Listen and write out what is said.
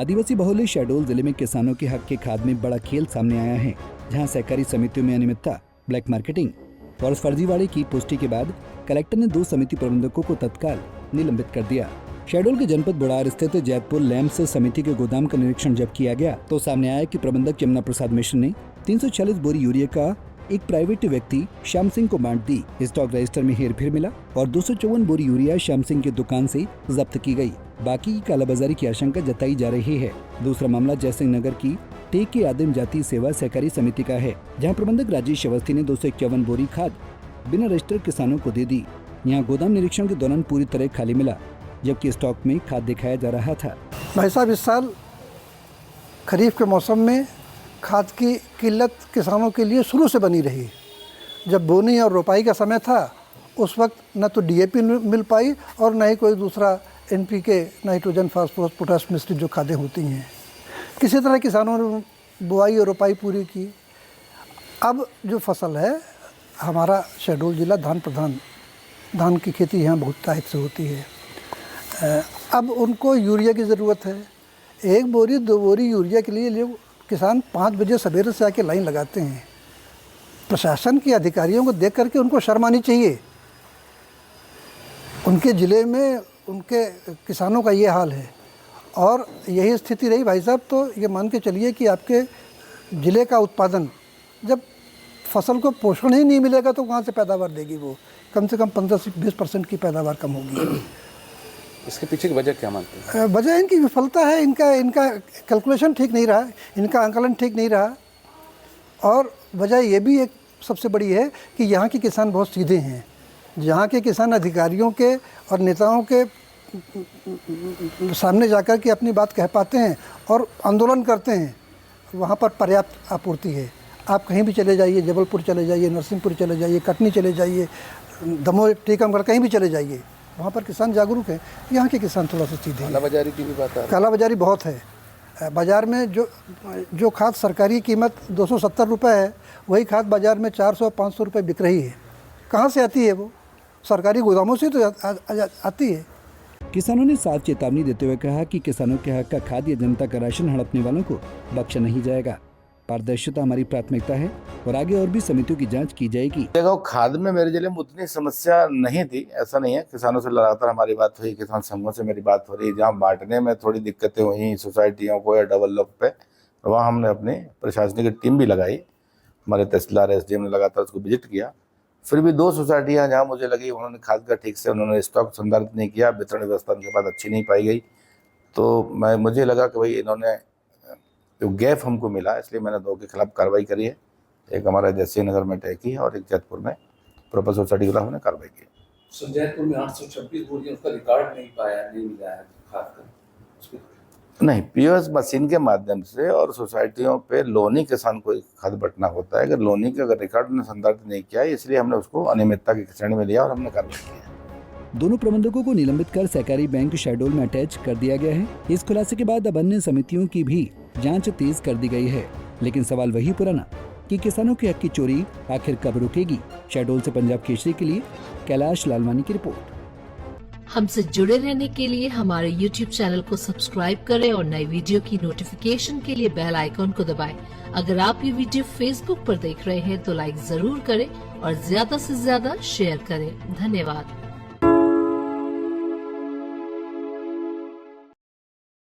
आदिवासी बहुल्य शहडोल जिले में किसानों के हक के खाद में बड़ा खेल सामने आया है, जहां सहकारी समितियों में अनियमितता, ब्लैक मार्केटिंग और फर्जीवाड़े की पुष्टि के बाद कलेक्टर ने 2 समिति प्रबंधकों को तत्काल निलंबित कर दिया। शहडोल के जनपद बुढ़ार स्थित जैतपुर लैम्प्स समिति के गोदाम का निरीक्षण जब किया गया तो सामने आया कि प्रबंधक यमुना प्रसाद मिश्र ने 346 बोरी यूरिया का एक प्राइवेट व्यक्ति श्याम सिंह को बांट दी। स्टॉक रजिस्टर में हेरफेर मिला और 254 बोरी यूरिया श्याम सिंह की दुकान से जब्त की गई। बाकी की कालाबाजारी की आशंका जताई जा रही है। दूसरा मामला जयसिंह नगर की टेक के आदिम जाति सेवा सहकारी समिति का है, जहां प्रबंधक राजेश अवस्थी ने 251 बोरी खाद बिना रजिस्टर किसानों को दे दी। यहाँ गोदाम निरीक्षण के दौरान पूरी तरह खाली मिला, जबकि स्टॉक में खाद दिखाया जा रहा था। भाई साहब, इस साल खरीफ के मौसम में खाद की किल्लत किसानों के लिए शुरू से बनी रही। जब बोनी और रोपाई का समय था उस वक्त न तो डीएपी मिल पाई और न ही कोई दूसरा एनपीके, नाइट्रोजन, फास्फोरस, पोटाश मिश्रित जो खादें होती हैं। किसी तरह किसानों ने बुआई और रोपाई पूरी की। अब जो फसल है, हमारा शहडोल जिला धान प्रधान, धान की खेती यहाँ बहुत टाइप से होती है। अब उनको यूरिया की ज़रूरत है। 1 बोरी 2 बोरी यूरिया के लिए किसान 5 बजे सवेरे से आके लाइन लगाते हैं। प्रशासन के अधिकारियों को देख करके उनको शर्म आनी चाहिए। उनके ज़िले में उनके किसानों का ये हाल है और यही स्थिति रही भाई साहब, तो ये मान के चलिए कि आपके ज़िले का उत्पादन, जब फसल को पोषण ही नहीं मिलेगा तो कहाँ से पैदावार देगी वो? कम से कम 15 से 20% की पैदावार कम होगी। इसके पीछे की वजह क्या मानते हैं? वजह इनकी विफलता है। इनका कैलकुलेशन ठीक नहीं रहा, इनका आंकलन ठीक नहीं रहा। और वजह ये भी एक सबसे बड़ी है कि यहाँ के किसान बहुत सीधे हैं। यहाँ के किसान अधिकारियों के और नेताओं के सामने जाकर के अपनी बात कह पाते हैं और आंदोलन करते हैं। वहाँ पर पर्याप्त आपूर्ति है। आप कहीं भी चले जाइए, जबलपुर चले जाइए, नरसिंहपुर चले जाइए, कटनी चले जाइए, दमोह, टीकमगढ़, कहीं भी चले जाइए, वहाँ पर किसान जागरूक है। यहाँ के किसान थोड़ा सा सीधे हैं। कालाबाजारी की भी बात है। कालाबाजारी बहुत है। बाज़ार में जो खाद सरकारी कीमत 270 रुपये है, वही खाद बाज़ार में 400-500 रुपये बिक रही है। कहाँ से आती है वो? सरकारी गोदामों से तो आती है। किसानों ने साफ चेतावनी देते हुए कहा कि किसानों के हक का खाद या जनता का राशन हड़पने वालों को बख्शा नहीं जाएगा। पारदर्शिता हमारी प्राथमिकता है और आगे और भी समितियों की जांच की जाएगी। देखो, खाद में मेरे जिले में उतनी समस्या नहीं थी, ऐसा नहीं है। किसानों से लगातार हमारी बात हुई, किसान संघों से मेरी बात हो रही। जहाँ बांटने में थोड़ी दिक्कतें हुई सोसाइटियों को या डबल लॉक पे, वहाँ हमने अपनी प्रशासनिक टीम भी लगाई। हमारे तहसीलदार एसडीएम ने लगातार उसको विजिट किया। फिर भी 2 सोसाइटियाँ जहाँ मुझे लगी उन्होंने खाद का ठीक से उन्होंने स्टॉक संधारित नहीं किया, वितरण व्यवस्था उनके पास अच्छी नहीं पाई गई। तो मुझे लगा कि भाई इन्होंने जो गैप हमको मिला, इसलिए मैंने 2 के खिलाफ कार्रवाई करी है। एक हमारा जयसिंह नगर में तय की है और एक जैतपुर में प्रॉपर सोसाइटी के खिलाफ हमने कार्रवाई की। जैतपुर में 826 बोरियों का रिकॉर्ड नहीं मिला है खाद का। नहीं, पीओएस मशीन के माध्यम से और सोसाइटियों पे लोनी किसान को खाद बंटना होता है। अगर लोनी का रिकॉर्ड ने संदर्भित नहीं किया, इसलिए हमने उसको अनियमितता की श्रेणी में लिया और हमने कार्रवाई की। दोनों प्रबंधकों को निलंबित कर सहकारी बैंक शहडोल में अटैच कर दिया गया है। इस खुलासे के बाद अब अन्य समितियों की भी जांच तेज कर दी गई है, लेकिन सवाल वही पुराना कि किसानों के हक की चोरी आखिर कब रुकेगी। शहडोल से पंजाब केसरी के लिए कैलाश लालवानी की रिपोर्ट। हमसे जुड़े रहने के लिए हमारे YouTube चैनल को सब्सक्राइब करें और नई वीडियो की नोटिफिकेशन के लिए बेल आइकॉन को दबाएं। अगर आप ये वीडियो Facebook पर देख रहे हैं तो लाइक जरूर करें और ज्यादा से ज्यादा शेयर करें। धन्यवाद।